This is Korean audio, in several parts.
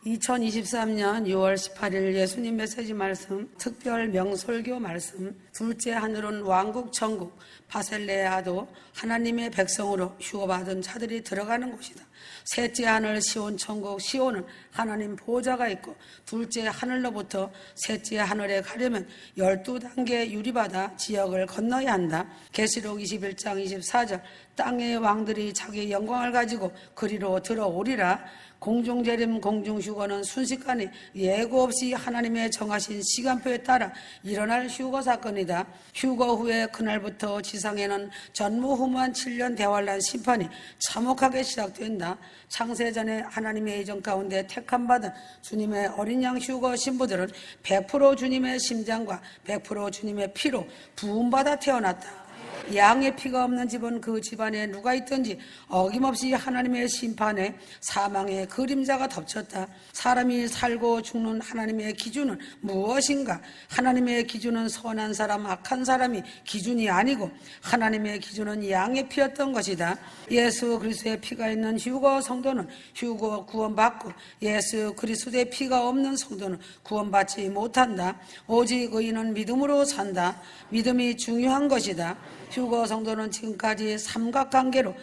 2023년 6월 18일 예수님 메시지 말씀, 특별 명설교 말씀, 둘째 하늘은 왕국 천국, 바셀레아도 하나님의 백성으로 휴거받은 자들이 들어가는 곳이다. 셋째 하늘 시온 천국, 시온은 하나님 보호자가 있고, 둘째 하늘로부터 셋째 하늘에 가려면 12단계 유리바다 지역을 건너야 한다. 계시록 21장 24절, 땅의 왕들이 자기 영광을 가지고 그리로 들어오리라. 공중재림 공중휴거는 순식간에 예고 없이 하나님의 정하신 시간표에 따라 일어날 휴거 사건이다. 휴거 후에 그날부터 지상에는 전무후무한 7년 대환란 심판이 참혹하게 시작된다. 창세전에 하나님의 예정 가운데 택함받은 주님의 어린 양 휴거 신부들은 100% 주님의 심장과 100% 주님의 피로 부음받아 태어났다. 양의 피가 없는 집은 그 집안에 누가 있든지 어김없이 하나님의 심판에 사망의 그림자가 덮쳤다. 사람이 살고 죽는 하나님의 기준은 무엇인가? 하나님의 기준은 선한 사람, 악한 사람이 기준이 아니고 하나님의 기준은 양의 피였던 것이다. 예수 그리스도의 피가 있는 휴거 성도는 휴거 구원받고, 예수 그리스도의 피가 없는 성도는 구원받지 못한다. 오직 의인은 믿음으로 산다. 믿음이 중요한 것이다. 휴거 성도는 지금까지 삼각관계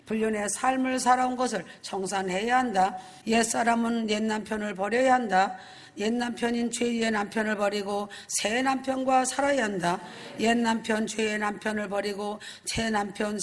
불륜의 삶을 살아온 것을 청산해야 한다. 옛사람은 옛남편을 버려야 한다. 옛남편인 죄의 남편을 버리고 새 남편과 살아야 한다. 옛남편 죄의 남편을 버리고 새 남편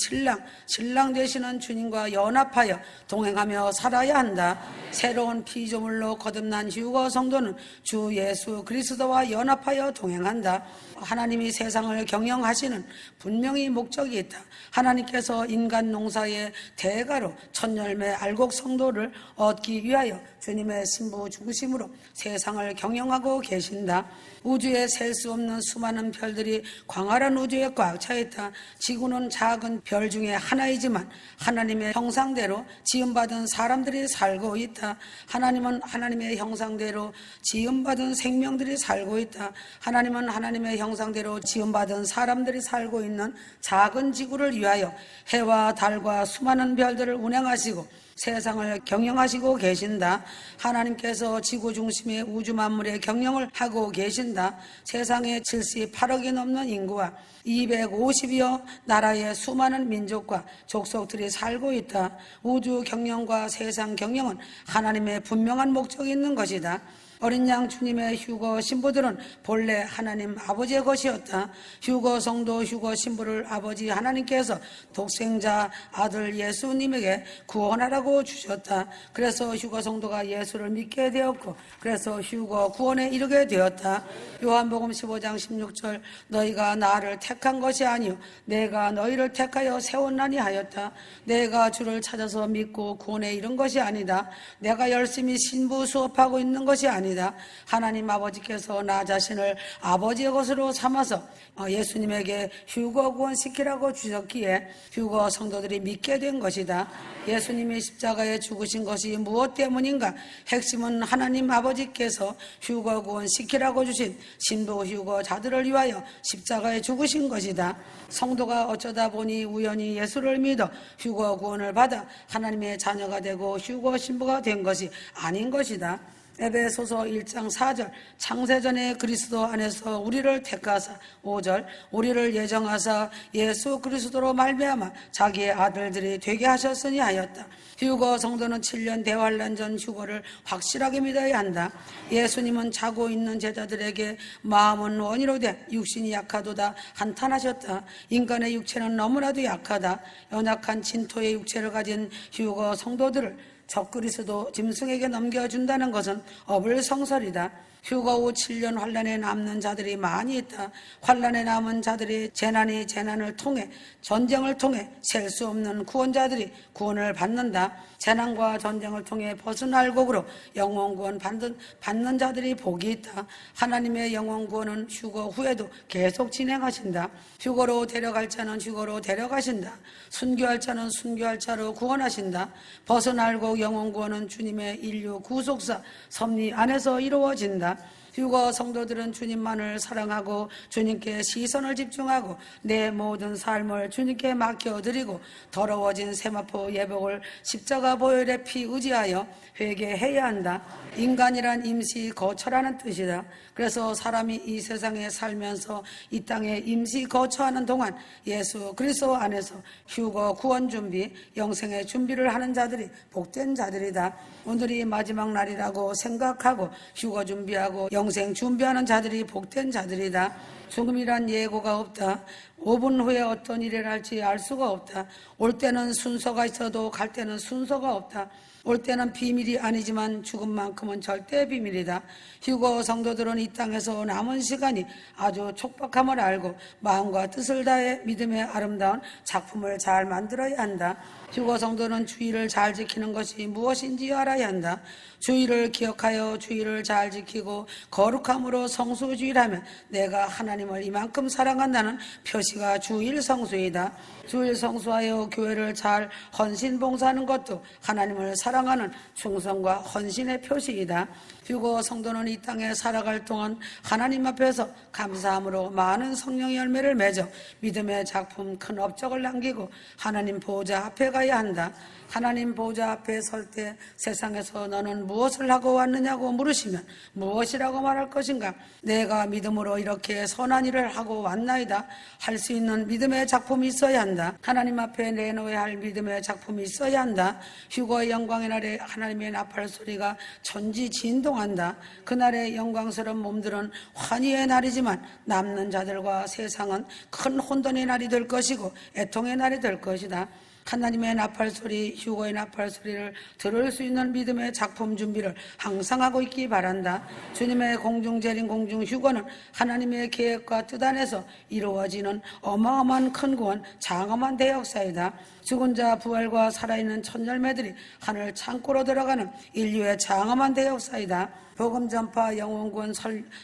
신랑 되시는 주님과 연합하여 동행하며 살아야 한다. 새로운 피조물로 거듭난 휴거 성도는 주 예수 그리스도와 연합하여 동행한다. 하나님이 세상을 경영하시는 분명히 목적이 있다. 하나님께서 인간 농사의 대가로 첫열매 알곡 성도를 얻기 위하여 주님의 신부 죽으심으로 세상을 경영하고 계신다. 우주에 셀 수 없는 수많은 별들이 광활한 우주에 꽉 차 있다. 지구는 작은 별 중에 하나이지만 하나님의 형상대로 지음받은 사람들이 살고 있다. 하나님은 하나님의 형상대로 지음받은 생명들이 살고 있다. 하나님은 하나님의 형상대로 지음받은 사람들이 살고 있는 작은 지구를 위하여 해와 달과 수많은 별들을 운행하시고 세상을 경영하시고 계신다. 하나님께서 지구 중심의 우주 만물의 경영을 하고 계신다. 세상에 78억이 넘는 인구와 250여 나라의 수많은 민족과 족속들이 살고 있다. 우주 경영과 세상 경영은 하나님의 분명한 목적이 있는 것이다. 어린 양 주님의 휴거 신부들은 본래 하나님 아버지의 것이었다. 휴거 성도 휴거 신부를 아버지 하나님께서 독생자 아들 예수님에게 구원하라고 주셨다. 그래서 휴거 성도가 예수를 믿게 되었고, 그래서 휴거 구원에 이르게 되었다. 요한복음 15장 16절, 너희가 나를 택한 것이 아니요 내가 너희를 택하여 세웠나니 하였다. 내가 주를 찾아서 믿고 구원에 이른 것이 아니다. 내가 열심히 신부 수업하고 있는 것이 아니다. 하나님 아버지께서 나 자신을 아버지의 것으로 삼아서 예수님에게 휴거 구원시키라고 주셨기에 휴거 성도들이 믿게 된 것이다. 예수님이 십자가에 죽으신 것이 무엇 때문인가? 핵심은 하나님 아버지께서 휴거 구원시키라고 주신 신부 휴거자들을 위하여 십자가에 죽으신 것이다. 성도가 어쩌다 보니 우연히 예수를 믿어 휴거 구원을 받아 하나님의 자녀가 되고 휴거 신부가 된 것이 아닌 것이다. 에베소서 1장 4절, 창세전에 그리스도 안에서 우리를 택하사, 5절, 우리를 예정하사 예수 그리스도로 말미암아 자기의 아들들이 되게 하셨으니 하였다. 휴거 성도는 7년 대환란 전 휴거를 확실하게 믿어야 한다. 예수님은 자고 있는 제자들에게 마음은 원이로 돼 육신이 약하도다 한탄하셨다. 인간의 육체는 너무나도 약하다. 연약한 진토의 육체를 가진 휴거 성도들을 적그리스도 짐승에게 넘겨준다는 것은 어불성설이다. 휴거 후 7년 환란에 남는 자들이 많이 있다. 환란에 남은 자들이 재난을 통해, 전쟁을 통해 셀 수 없는 구원자들이 구원을 받는다. 재난과 전쟁을 통해 벗은 알곡으로 영원 구원 받는 자들이 복이 있다. 하나님의 영원 구원은 휴거 후에도 계속 진행하신다. 휴거로 데려갈 자는 휴거로 데려가신다. 순교할 자는 순교할 자로 구원하신다. 벗은 알곡 영원 구원은 주님의 인류 구속사 섭리 안에서 이루어진다. 휴거 성도들은 주님만을 사랑하고 주님께 시선을 집중하고 내 모든 삶을 주님께 맡겨드리고 더러워진 세마포 예복을 십자가 보혈의 피 의지하여 회개해야 한다. 인간이란 임시 거처라는 뜻이다. 그래서 사람이 이 세상에 살면서 이 땅에 임시 거처하는 동안 예수 그리스도 안에서 휴거 구원 준비, 영생의 준비를 하는 자들이 복된 자들이다. 오늘이 마지막 날이라고 생각하고 휴거 준비하고 영생 준비하는 자들이 복된 자들이다. 죽음이란 예고가 없다. 5분 후에 어떤 일이 날지 알 수가 없다. 올 때는 순서가 있어도 갈 때는 순서가 없다. 올 때는 비밀이 아니지만 죽음만큼은 절대 비밀이다. 휴거 성도들은 이 땅에서 남은 시간이 아주 촉박함을 알고 마음과 뜻을 다해 믿음의 아름다운 작품을 잘 만들어야 한다. 휴거 성도는 주의를 잘 지키는 것이 무엇인지 알아야 한다. 주의를 기억하여 주의를 잘 지키고 거룩함으로 성수주의라면 내가 하나님을 이만큼 사랑한다는 표시가 주일 성수이다. 주일 성수하여 교회를 잘 헌신 봉사하는 것도 하나님을 사랑하는 충성과 헌신의 표시이다. 휴거 성도는 이 땅에 살아갈 동안 하나님 앞에서 감사함으로 많은 성령의 열매를 맺어 믿음의 작품 큰 업적을 남기고 하나님 보호자 앞에 가야 한다. 하나님 보호자 앞에 설 때 세상에서 너는 무엇을 하고 왔느냐고 물으시면 무엇이라고 말할 것인가? 내가 믿음으로 이렇게 선한 일을 하고 왔나이다. 할 수 있는 믿음의 작품이 있어야 한다. 하나님 앞에 내놓아야 할 믿음의 작품이 있어야 한다. 휴거의 영광의 날에 하나님의 나팔 소리가 천지진동한다. 그날의 영광스러운 몸들은 환희의 날이지만 남는 자들과 세상은 큰 혼돈의 날이 될 것이고 애통의 날이 될 것이다. 하나님의 나팔소리, 휴거의 나팔소리를 들을 수 있는 믿음의 작품 준비를 항상 하고 있기 바란다. 주님의 공중재림 공중휴거는 하나님의 계획과 뜻 안에서 이루어지는 어마어마한 큰 구원, 장엄한 대역사이다. 죽은 자 부활과 살아있는 천열매들이 하늘 창고로 들어가는 인류의 장엄한 대역사이다. 복음 전파 영혼 구원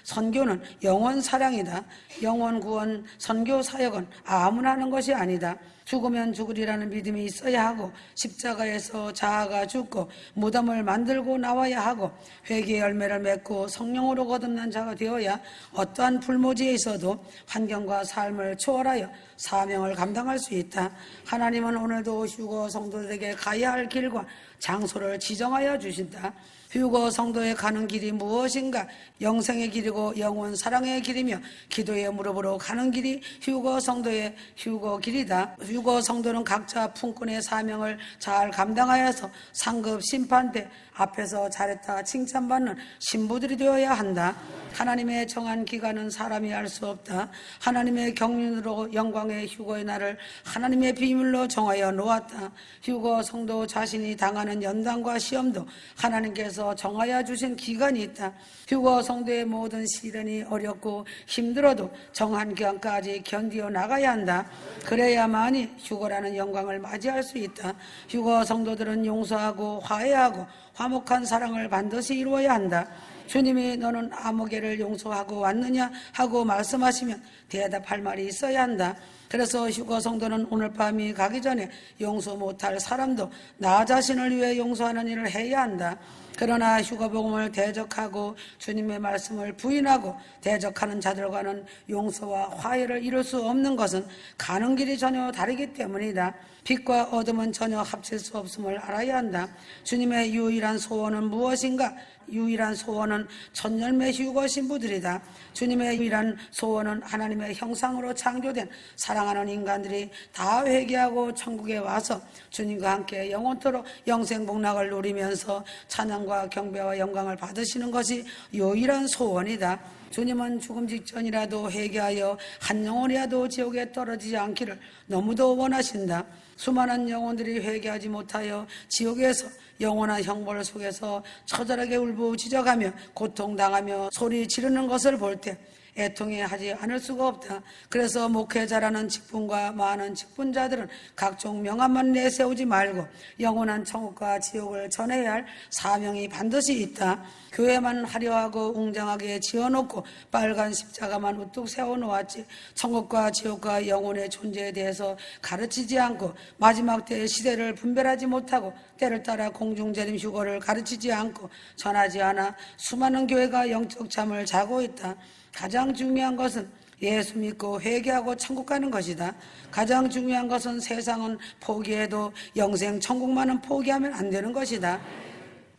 선교는 영혼 사랑이다. 영혼 구원 선교 사역은 아무나 하는 것이 아니다. 죽으면 죽으리라는 믿음이 있어야 하고 십자가에서 자아가 죽고 무덤을 만들고 나와야 하고 회개의 열매를 맺고 성령으로 거듭난 자가 되어야 어떠한 불모지에 있어도 환경과 삶을 초월하여 사명을 감당할 수 있다. 하나님은 오늘도 휴거 성도들에게 가야 할 길과 장소를 지정하여 주신다. 휴거 성도에 가는 길이 무엇인가? 영생의 길이고 영원 사랑의 길이며 기도의 무릎으로 가는 길이 휴거 성도의 휴거 길이다. 휴거 성도는 각자 품꾼의 사명을 잘 감당하여서 상급 심판대 앞에서 잘했다 칭찬받는 신부들이 되어야 한다. 하나님의 정한 기간은 사람이 알 수 없다. 하나님의 경륜으로 영광의 휴거의 날을 하나님의 비밀로 정하여 놓았다. 휴거 성도 자신이 당하는 연단과 시험도 하나님께서 정하여 주신 기간이 있다. 휴거 성도의 모든 시련이 어렵고 힘들어도 정한 기간까지 견디어 나가야 한다. 그래야만이 휴거라는 영광을 맞이할 수 있다. 휴거 성도들은 용서하고 화해하고 화목한 사랑을 반드시 이루어야 한다. 주님이 너는 아무개를 용서하고 왔느냐 하고 말씀하시면 대답할 말이 있어야 한다. 그래서 휴거 성도는 오늘 밤이 가기 전에 용서 못할 사람도 나 자신을 위해 용서하는 일을 해야 한다. 그러나 휴거 복음을 대적하고 주님의 말씀을 부인하고 대적하는 자들과는 용서와 화해를 이룰 수 없는 것은 가는 길이 전혀 다르기 때문이다. 빛과 어둠은 전혀 합칠 수 없음을 알아야 한다. 주님의 유일한 소원은 무엇인가? 유일한 소원은 천열매 휴거 신부들이다. 주님의 유일한 소원은 하나님의 형상으로 창조된 사랑하는 인간들이 다 회개하고 천국에 와서 주님과 함께 영원토록 영생복락을 누리면서 찬양과 경배와 영광을 받으시는 것이 유일한 소원이다. 주님은 죽음 직전이라도 회개하여 한 영혼이라도 지옥에 떨어지지 않기를 너무도 원하신다. 수많은 영혼들이 회개하지 못하여 지옥에서 영원한 형벌 속에서 처절하게 울부짖어가며 고통당하며 소리 지르는 것을 볼 때 애통해 하지 않을 수가 없다. 그래서 목회자라는 직분과 많은 직분자들은 각종 명함만 내세우지 말고 영원한 천국과 지옥을 전해야 할 사명이 반드시 있다. 교회만 화려하고 웅장하게 지어놓고 빨간 십자가만 우뚝 세워놓았지 천국과 지옥과 영혼의 존재에 대해서 가르치지 않고 마지막 때의 시대를 분별하지 못하고 때를 따라 공중재림 휴거를 가르치지 않고 전하지 않아 수많은 교회가 영적 잠을 자고 있다. 가장 중요한 것은 예수 믿고 회개하고 천국 가는 것이다. 가장 중요한 것은 세상은 포기해도 영생 천국만은 포기하면 안 되는 것이다.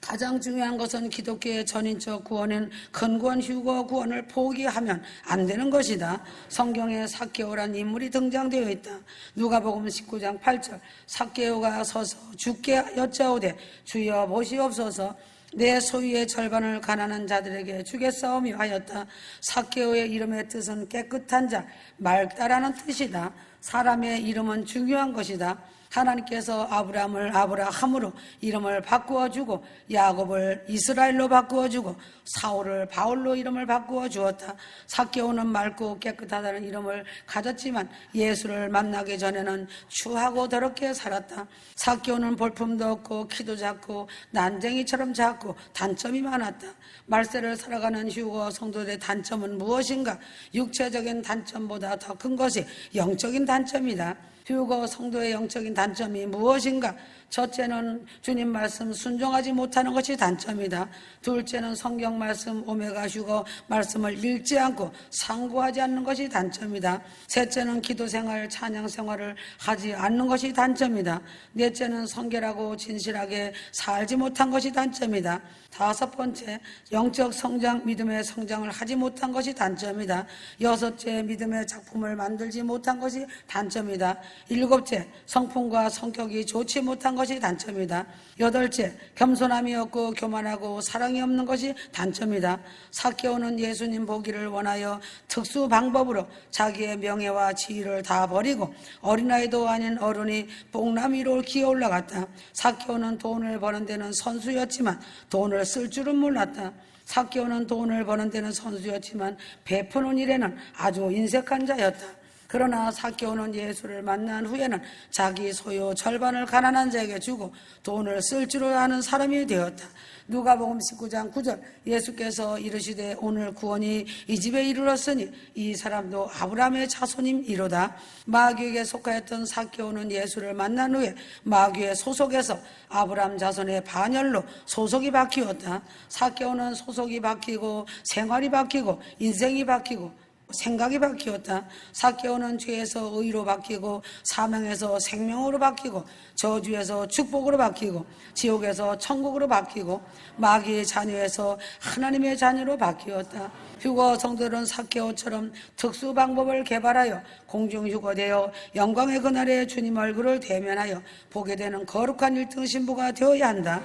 가장 중요한 것은 기독교의 전인적 구원인 근구원 휴거 구원을 포기하면 안 되는 것이다. 성경에 삭개오란 인물이 등장되어 있다. 누가복음 19장 8절 삭개오가 서서 주께 여짜오되 주여 보시옵소서 내 소유의 절반을 가난한 자들에게 주겠사오며 하였다. 삭개오의 이름의 뜻은 깨끗한 자, 맑다라는 뜻이다. 사람의 이름은 중요한 것이다. 하나님께서 아브라함을 아브라함으로 이름을 바꾸어주고 야곱을 이스라엘로 바꾸어주고 사울을 바울로 이름을 바꾸어 주었다. 삭개오는 맑고 깨끗하다는 이름을 가졌지만 예수를 만나기 전에는 추하고 더럽게 살았다. 삭개오는 볼품도 없고 키도 작고 난쟁이처럼 작고 단점이 많았다. 말세를 살아가는 휴거 성도들의 단점은 무엇인가? 육체적인 단점보다 더 큰 것이 영적인 단점이다. 휴거 성도의 영적인 단점이 무엇인가? 첫째는 주님 말씀 순종하지 못하는 것이 단점이다. 둘째는 성경 말씀 오메가 휴거 말씀을 읽지 않고 상고하지 않는 것이 단점이다. 셋째는 기도 생활, 찬양 생활을 하지 않는 것이 단점이다. 넷째는 성결하고 진실하게 살지 못한 것이 단점이다. 다섯 번째, 영적 성장, 믿음의 성장을 하지 못한 것이 단점이다. 여섯째, 믿음의 작품을 만들지 못한 것이 단점이다. 일곱째, 성품과 성격이 좋지 못한 것이 단점이다. 여덟째, 겸손함이 없고 교만하고 사랑이 없는 것이 단점이다. 삭개오는 예수님 보기를 원하여 특수 방법으로 자기의 명예와 지위를 다 버리고 어린아이도 아닌 어른이 뽕남 위로 기어 올라갔다. 삭개오는 돈을 버는 데는 선수였지만 돈을 쓸 줄은 몰랐다. 삭개오는 돈을 버는 데는 선수였지만 베푸는 일에는 아주 인색한 자였다. 그러나 삭개오는 예수를 만난 후에는 자기 소유 절반을 가난한 자에게 주고 돈을 쓸 줄 아는 사람이 되었다. 누가복음 19장 9절 예수께서 이르시되 오늘 구원이 이 집에 이르렀으니 이 사람도 아브라함의 자손임이로다. 마귀에게 속하였던 삭개오는 예수를 만난 후에 마귀의 소속에서 아브라함 자손의 반열로 소속이 바뀌었다. 삭개오는 소속이 바뀌고 생활이 바뀌고 인생이 바뀌고 생각이 바뀌었다. 삭개오는 죄에서 의로 바뀌고 사명에서 생명으로 바뀌고 저주에서 축복으로 바뀌고 지옥에서 천국으로 바뀌고 마귀의 자녀에서 하나님의 자녀로 바뀌었다. 휴거 성도들은 삭개오처럼 특수 방법을 개발하여 공중휴거되어 영광의 그날에 주님 얼굴을 대면하여 보게 되는 거룩한 1등 신부가 되어야 한다.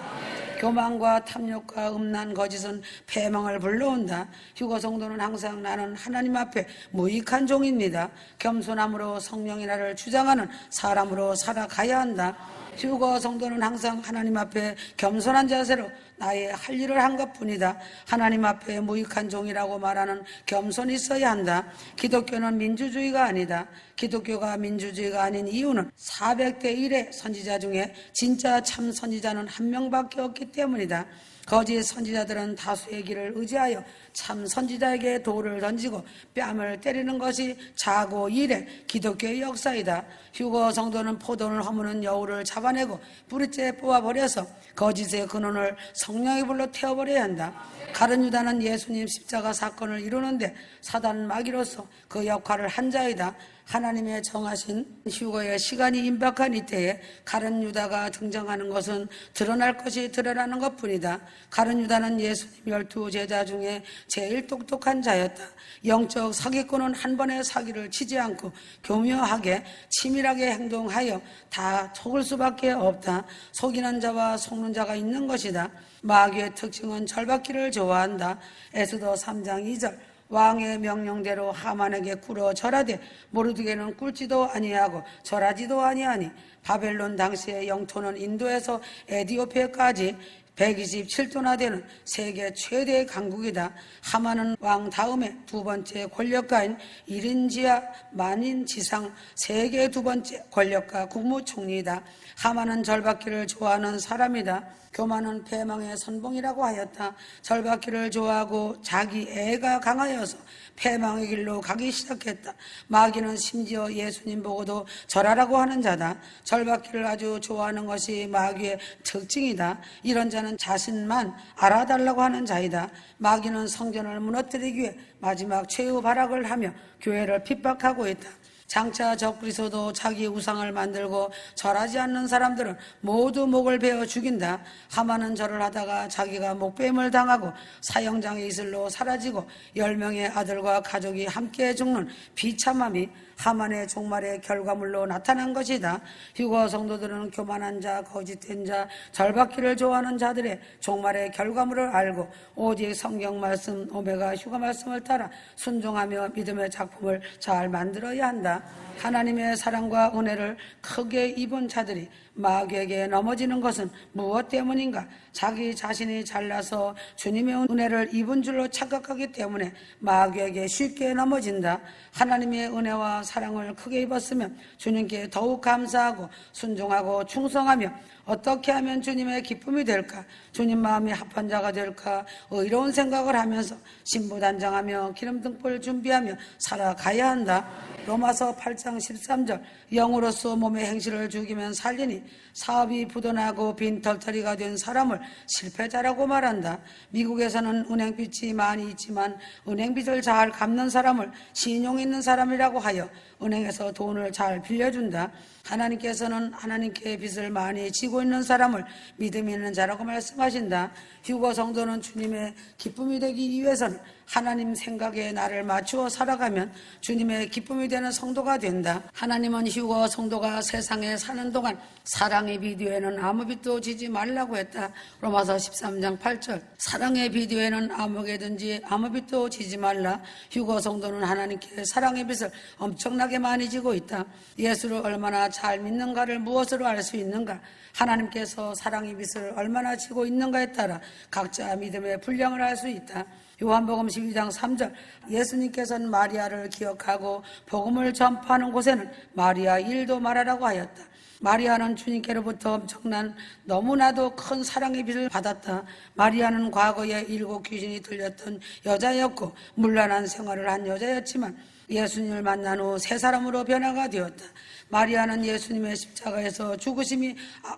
교만과 탐욕과 음란 거짓은 패망을 불러온다. 휴거 성도는 항상 나는 하나님 앞에 무익한 종입니다. 겸손함으로 성령의 나를 주장하는 사람으로 살아가야 한다. 휴거 성도는 항상 하나님 앞에 겸손한 자세로 나의 할 일을 한 것뿐이다. 하나님 앞에 무익한 종이라고 말하는 겸손이 있어야 한다. 기독교는 민주주의가 아니다. 기독교가 민주주의가 아닌 이유는 400대 1의 선지자 중에 진짜 참 선지자는 한 명밖에 없기 때문이다. 거짓 선지자들은 다수의 길을 의지하여 참 선지자에게 돌을 던지고 뺨을 때리는 것이 자고 일의 기독교의 역사이다. 휴거 성도는 포도를 허무는 여우를 잡아내고 뿌리째 뽑아버려서 거짓의 근원을 성령의 불로 태워버려야 한다. 가룟 유다는 예수님 십자가 사건을 이루는데 사단 마귀로서 그 역할을 한 자이다. 하나님의 정하신 휴거의 시간이 임박한 이때에 가룟 유다가 등장하는 것은 드러날 것이 드러나는 것뿐이다. 가룟 유다는 예수님 12 제자 중에 제일 똑똑한 자였다. 영적 사기꾼은 한 번의 사기를 치지 않고 교묘하게 치밀하게 행동하여 다 속을 수밖에 없다. 속이는 자와 속는 자가 있는 것이다. 마귀의 특징은 절받기를 좋아한다. 에스더 3장 2절 왕의 명령대로 하만에게 꿇어 절하되 모르드게는 꿇지도 아니하고 절하지도 아니하니 바벨론 당시의 영토는 인도에서 에디오피아까지 127도나 되는 세계 최대의 강국이다. 하만은 왕 다음에 두 번째 권력가인 1인 지하 만인 지상 세계 두 번째 권력가 국무총리이다. 하만은 절받기를 좋아하는 사람이다. 교만은 패망의 선봉이라고 하였다. 절받기를 좋아하고 자기 애가 강하여서 패망의 길로 가기 시작했다. 마귀는 심지어 예수님 보고도 절하라고 하는 자다. 절받기를 아주 좋아하는 것이 마귀의 특징이다. 이런 자는 자신만 알아달라고 하는 자이다. 마귀는 성전을 무너뜨리기 위해 마지막 최후 발악을 하며 교회를 핍박하고 있다. 장차 적그리스도도 자기 우상을 만들고 절하지 않는 사람들은 모두 목을 베어 죽인다. 하만은 절을 하다가 자기가 목베임을 당하고 사형장의 이슬로 사라지고 10명의 아들과 가족이 함께 죽는 비참함이 하만의 종말의 결과물로 나타난 것이다. 휴거 성도들은 교만한 자, 거짓된 자, 절받기를 좋아하는 자들의 종말의 결과물을 알고 오직 성경 말씀, 오메가 휴거 말씀을 따라 순종하며 믿음의 작품을 잘 만들어야 한다. 하나님의 사랑과 은혜를 크게 입은 자들이 마귀에게 넘어지는 것은 무엇 때문인가? 자기 자신이 잘나서 주님의 은혜를 입은 줄로 착각하기 때문에 마귀에게 쉽게 넘어진다. 하나님의 은혜와 사랑을 크게 입었으면 주님께 더욱 감사하고 순종하고 충성하며 어떻게 하면 주님의 기쁨이 될까? 주님 마음이 합한 자가 될까? 의로운 생각을 하면서 신부단장하며 기름등불 준비하며 살아가야 한다. 로마서 8장 13절 영으로서 몸의 행실을 죽이면 살리니 사업이 부도나고 빈털터리가 된 사람을 실패자라고 말한다. 미국에서는 은행빚이 많이 있지만 은행빚을 잘 갚는 사람을 신용 있는 사람이라고 하여 은행에서 돈을 잘 빌려준다. 하나님께서는 하나님께 빚을 많이 지고 있는 사람을 믿음 있는 자라고 말씀하신다. 휴거 성도는 주님의 기쁨이 되기 위해서는 하나님 생각에 나를 맞추어 살아가면 주님의 기쁨이 되는 성도가 된다. 하나님은 휴거 성도가 세상에 사는 동안 사랑의 비디오에는 아무 빚도 지지 말라고 했다. 로마서 13장 8절 사랑의 비디오에는 아무에게든지 아무 빚도 지지 말라. 휴거 성도는 하나님께 사랑의 빚을 엄청나게 많이 지고 있다. 예수를 얼마나 잘 믿는가를 무엇으로 알 수 있는가? 하나님께서 사랑의 빚을 얼마나 지고 있는가에 따라 각자 믿음의 분량을 알 수 있다. 요한복음 12장 3절 예수님께서는 마리아를 기억하고 복음을 전파하는 곳에는 마리아 일도 말하라고 하였다. 마리아는 주님께로부터 엄청난 너무나도 큰 사랑의 빚을 받았다. 마리아는 과거에 7 귀신이 들렸던 여자였고 문란한 생활을 한 여자였지만 예수님을 만난 후 새 사람으로 변화가 되었다. 마리아는 예수님의 십자가에서 죽으심이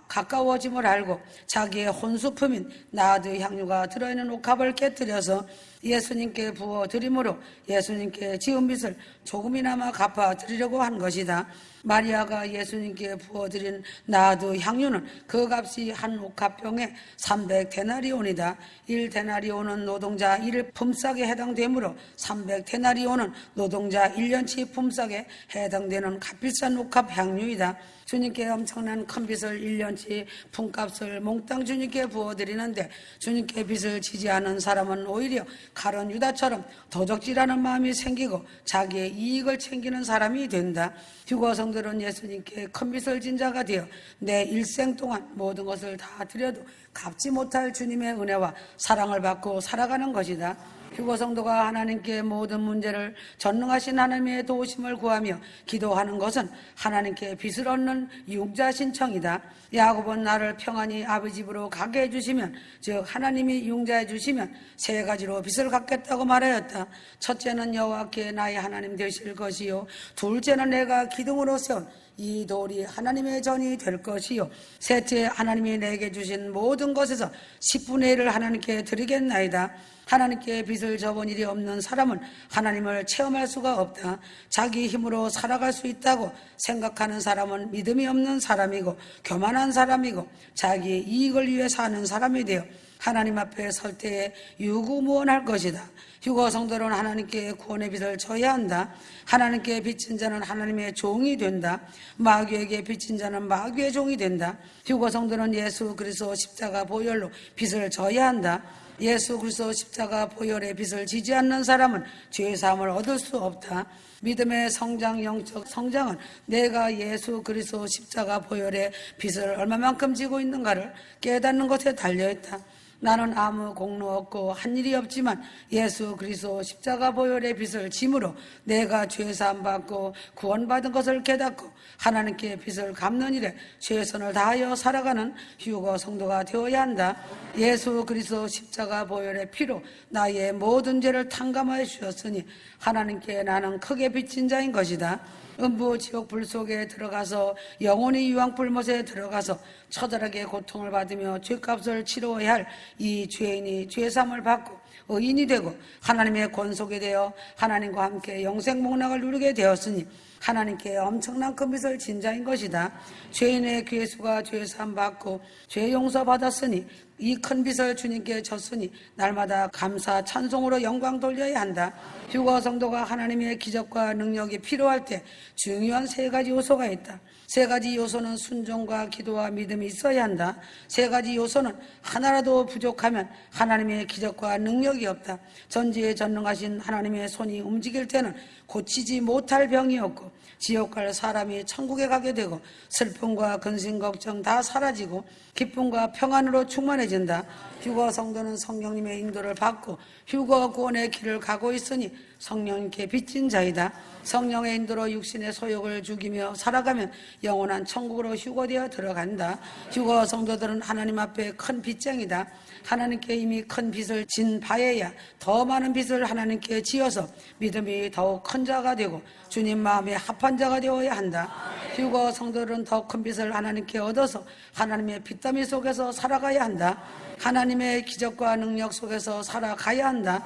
가까워짐을 알고 자기의 혼수품인 나드 향유가 들어있는 옥합을 깨뜨려서 예수님께 부어드림으로 예수님께 지은 빚을 조금이나마 갚아드리려고 한 것이다. 마리아가 예수님께 부어드린 나드 향유는 그 값이 한 옥합병에 300데나리온이다. 1데나리온은 노동자 1일 품삯에 해당되므로 300데나리온은 노동자 1년치 품삯에 해당되는 값비싼 옥합 향유이다. 주님께 엄청난 큰 빚을 1년치 품값을 몽땅 주님께 부어드리는데 주님께 빚을 지지 않은 사람은 오히려 가룟 유다처럼 도적질하는 마음이 생기고 자기의 이익을 챙기는 사람이 된다. 휴거 성들은 예수님께 큰 빚을 진 자가 되어 내 일생 동안 모든 것을 다 드려도 갚지 못할 주님의 은혜와 사랑을 받고 살아가는 것이다. 휴거 성도가 하나님께 모든 문제를 전능하신 하나님의 도우심을 구하며 기도하는 것은 하나님께 빚을 얻는 융자 신청이다. 야곱은 나를 평안히 아버지 집으로 가게 해주시면 즉 하나님이 융자해 주시면 3가지로 빚을 갚겠다고 말하였다. 첫째는 여호와께 나의 하나님 되실 것이요 둘째는 내가 기둥으로 세운 이 돌이 하나님의 전이 될 것이요 셋째 하나님이 내게 주신 모든 것에서 10분의 1을 하나님께 드리겠나이다. 하나님께 빚을 져본 일이 없는 사람은 하나님을 체험할 수가 없다. 자기 힘으로 살아갈 수 있다고 생각하는 사람은 믿음이 없는 사람이고 교만한 사람이고 자기의 이익을 위해 사는 사람이 되어 하나님 앞에 설 때에 유구무원할 것이다. 휴거 성도는 하나님께 구원의 빚을 져야 한다. 하나님께 빚진 자는 하나님의 종이 된다. 마귀에게 빚진 자는 마귀의 종이 된다. 휴거 성도는 예수 그리스도 십자가 보혈로 빚을 져야 한다. 예수 그리스도 십자가 보혈의 빚을 지지 않는 사람은 죄사함을 얻을 수 없다. 믿음의 성장, 영적 성장은 내가 예수 그리스도 십자가 보혈의 빚을 얼마만큼 지고 있는가를 깨닫는 것에 달려있다. 나는 아무 공로 없고 한 일이 없지만 예수 그리스도 십자가 보혈의 빚을 짐으로 내가 죄사함 받고 구원받은 것을 깨닫고 하나님께 빚을 갚는 일에 최선을 다하여 살아가는 휴거 성도가 되어야 한다. 예수 그리스도 십자가 보혈의 피로 나의 모든 죄를 탕감하여 주셨으니 하나님께 나는 크게 빚진 자인 것이다. 음부 지옥 불 속에 들어가서 영원히 유황불못에 들어가서 처절하게 고통을 받으며 죄값을 치러야 할 이 죄인이 죄사함을 받고 의인이 되고 하나님의 권속이 되어 하나님과 함께 영생복락을 누리게 되었으니 하나님께 엄청난 큰 빚을 진 자인 것이다. 죄인의 괴수가 죄사함 받고 죄 용서 받았으니 이 큰 빚을 주님께 졌으니 날마다 감사 찬송으로 영광 돌려야 한다. 휴거 성도가 하나님의 기적과 능력이 필요할 때 중요한 세 가지 요소가 있다. 세 가지 요소는 순종과 기도와 믿음이 있어야 한다. 세 가지 요소는 하나라도 부족하면 하나님의 기적과 능력이 없다. 전지에 전능하신 하나님의 손이 움직일 때는 고치지 못할 병이 없고 지옥 갈 사람이 천국에 가게 되고 슬픔과 근심 걱정 다 사라지고 기쁨과 평안으로 충만해진다. 휴거 성도는 성령님의 인도를 받고 휴거 구원의 길을 가고 있으니 성령님께 빚진 자이다. 성령의 인도로 육신의 소욕을 죽이며 살아가면 영원한 천국으로 휴거되어 들어간다. 휴거 성도들은 하나님 앞에 큰 빚쟁이다. 하나님께 이미 큰 빚을 진 바에야 더 많은 빚을 하나님께 지어서 믿음이 더욱 큰 자가 되고 주님 마음에 합한 자가 되어야 한다. 휴거 성도들은 더 큰 빚을 하나님께 얻어서 하나님의 빚더미 속에서 살아가야 한다. 하나님의 기적과 능력 속에서 살아가야 한다.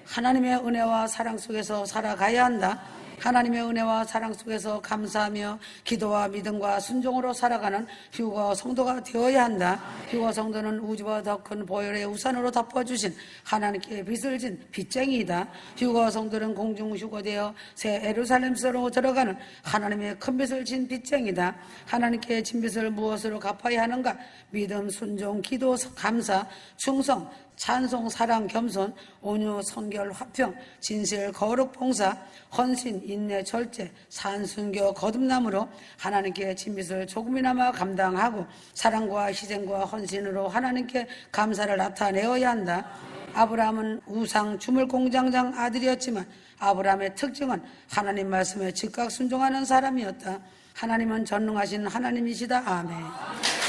하나님의 은혜와 사랑 속에서 살아가야 한다. 하나님의 은혜와 사랑 속에서 감사하며 기도와 믿음과 순종으로 살아가는 휴거 성도가 되어야 한다. 휴거 성도는 우주와 더 큰 보혈의 우산으로 덮어주신 하나님께 빚을 진 빚쟁이이다. 휴거 성도는 공중 휴거되어 새 예루살렘으로 들어가는 하나님의 큰 빚을 진 빚쟁이다. 하나님께 진 빚을 무엇으로 갚아야 하는가? 믿음, 순종, 기도, 감사, 충성, 찬송, 사랑, 겸손, 온유, 선결, 화평, 진실, 거룩, 봉사, 헌신, 인내, 절제, 산순교, 거듭남으로 하나님께 진빚을 조금이나마 감당하고 사랑과 희생과 헌신으로 하나님께 감사를 나타내어야 한다. 아브라함은 우상 주물 공장장 아들이었지만 아브라함의 특징은 하나님 말씀에 즉각 순종하는 사람이었다. 하나님은 전능하신 하나님이시다. 아멘.